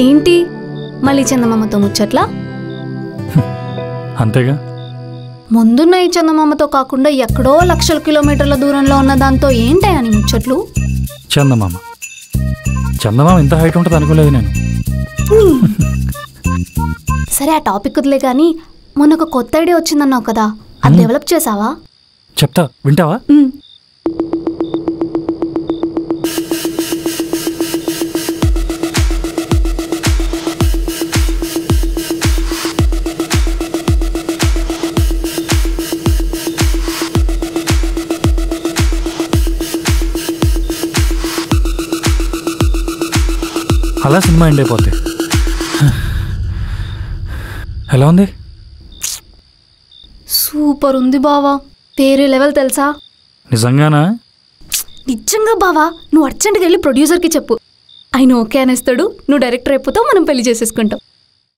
ఏంటి మళ్ళీ చందమామతో ముచ్చట్లా? అంతేగా. ముందున్న ఈ చందమామతో కాకుండా ఎక్కడో లక్షల కిలోమీటర్ల దూరంలో ఉన్న దాంతో ఏంటని ముచ్చట్లు? చందమామ ఇంత హైట్ ఉంటుంది అనుకోలేదు నేను. సరే ఆ టాపిక్ వదిలే కానీ మొన్న ఒక కొత్త ఐడియా వచ్చిందన్నావు కదా, అది డెవలప్ చేసావా? చెప్తా, వింటావా? అలా సినిమా ఎండ్ అయిపోతే ఎలా ఉంది? సూపర్ ఉంది బావా, వేరే లెవెల్ తెలుసా? నిజంగానా? నిజంగా బావా, నువ్వు అర్జెంట్గా వెళ్ళి ప్రొడ్యూసర్కి చెప్పు, ఆయన ఓకే అనేస్తాడు, నువ్వు డైరెక్టర్ అయిపోతావు, మనం పెళ్లి చేసేసుకుంటాం.